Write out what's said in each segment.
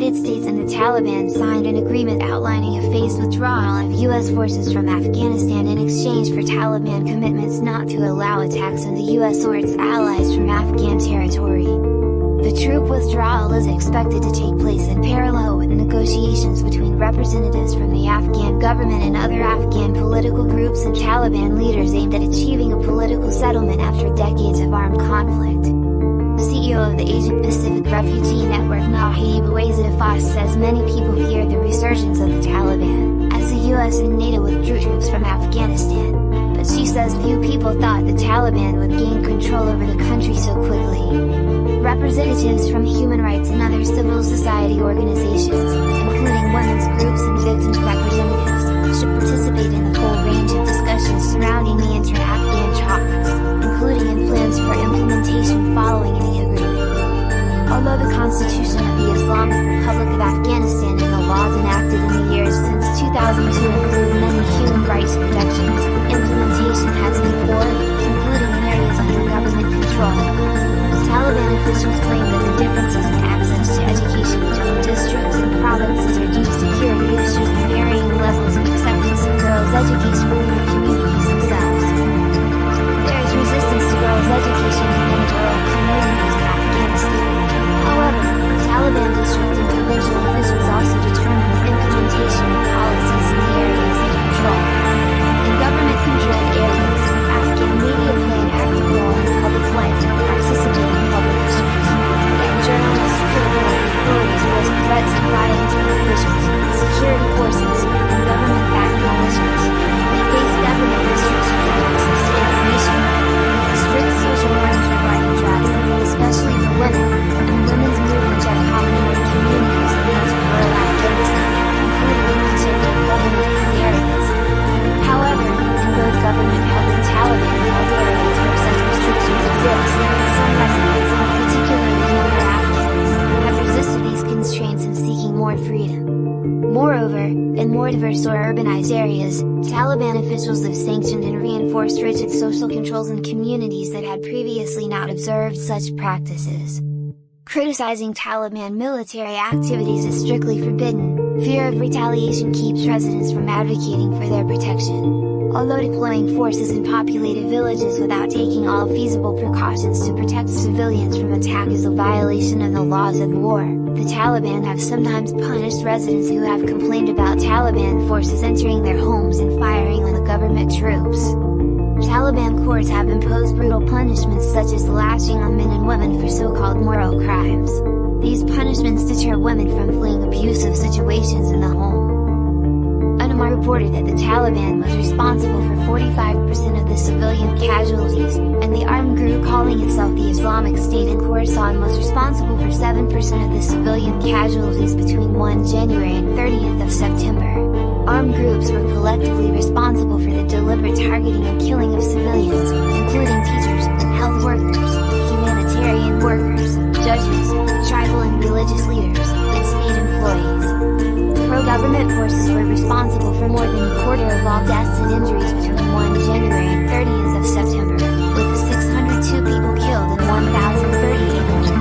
United States and the Taliban signed an agreement outlining a phased withdrawal of U.S. forces from Afghanistan in exchange for Taliban commitments not to allow attacks on the U.S. or its allies from Afghan territory. The troop withdrawal is expected to take place in parallel with negotiations between representatives from the Afghan government and other Afghan political groups and Taliban leaders aimed at achieving a political settlement after decades of armed conflict. CEO of the Asia-Pacific Refugee Network Nahib Awazadafas says many people feared the resurgence of the Taliban, as the US and NATO withdrew troops from Afghanistan, but she says few people thought the Taliban would gain control over the country so quickly. Representatives from human rights and other civil society organizations, including women's groups and victims' representatives, should participate in the full range of discussions surrounding the inter-Afghan talks, including in plans for implementation following any agreement. Although the Constitution of the Islamic Republic of Afghanistan and the laws enacted in the years since 2002 include many human rights protections, implementation has been poor, including in areas under government control. Taliban officials claim that the differences in access to education between districts and provinces are due to security issues and varying levels of acceptance of girls' education within the communities themselves. There is resistance to girls' education in many rural communities in Afghanistan. However, Taliban district and provincial officials also determine the implementation of policies in the areas they control. In government-controlled areas, Afghan media play an active role in public life and participate in public issues. Yet journalists, critical authorities risk threats and violence from officials, security forces, and government-backed militias. They face government restrictions on access to information, strict social norms regarding drugs, especially for women, and women's movements are common in communities in parts of rural Afghanistan, including in conservative government-free areas. However, in both government-held and Taliban-held areas where such restrictions exist, some residents, particularly younger Afghans, have resisted these constraints and seeking more freedom. Moreover, in more diverse or urbanized areas, Taliban officials have sanctioned and reinforced rigid social controls in communities that had previously not observed such practices. Criticizing Taliban military activities is strictly forbidden. Fear of retaliation keeps residents from advocating for their protection. Although deploying forces in populated villages without taking all feasible precautions to protect civilians from attack is a violation of the laws of war, the Taliban have sometimes punished residents who have complained about Taliban forces entering their homes and firing on the government troops. Taliban courts have imposed brutal punishments such as lashing on men and women for so-called moral crimes. These punishments deter women from fleeing abusive situations in the home. UNAMA reported that the Taliban was responsible for 45% of the civilian casualties, and the armed group calling itself the Islamic State in Khorasan was responsible for 7% of the civilian casualties between 1 January and 30th of September. Armed groups were collectively responsible for the deliberate targeting and killing of civilians, including teachers, health workers, humanitarian workers, judges, tribal and religious leaders, and state employees. Pro-government forces were responsible for more than a quarter of all deaths and injuries between 1 January and 30th of September, with 602 people killed and 1,038 injured.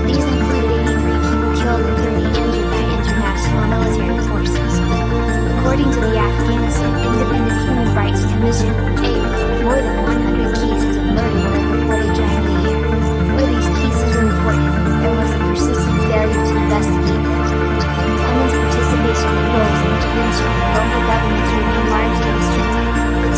These included 83 people killed and 30 injured by international military forces. According to the Afghanistan Independent Human Rights Commission, more than 100 cases of murder were reported during the year. Where these cases were reported, there was a persistent failure to investigate them. Women's participation in roles of intervention in local governments remain largely restricted. The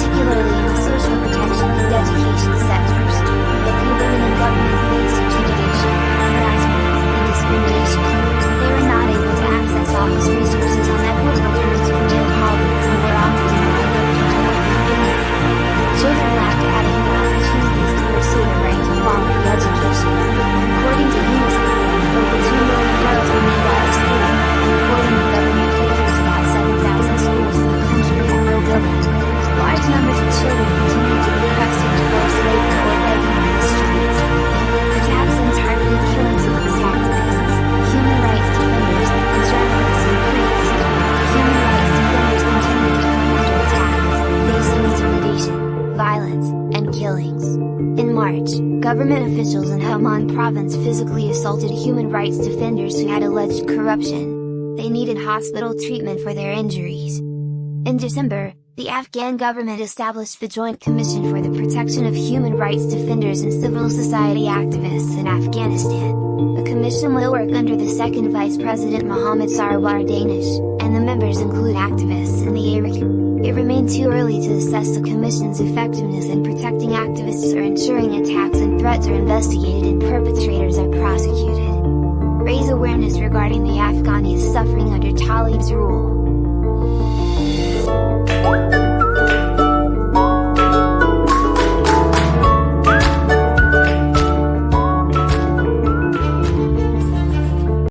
government officials in Helmand province physically assaulted human rights defenders who had alleged corruption. They needed hospital treatment for their injuries. In December, the Afghan government established the Joint Commission for the Protection of Human Rights Defenders and Civil Society Activists in Afghanistan. The commission will work under the second Vice President Mohammad Sarwar Danish, and the members include activists in the Iraq. It remained too early to assess the commission's effectiveness in protecting activists or ensuring attacks and threats are investigated and perpetrators are prosecuted. Raise awareness regarding the Afghanis suffering under Taliban's rule.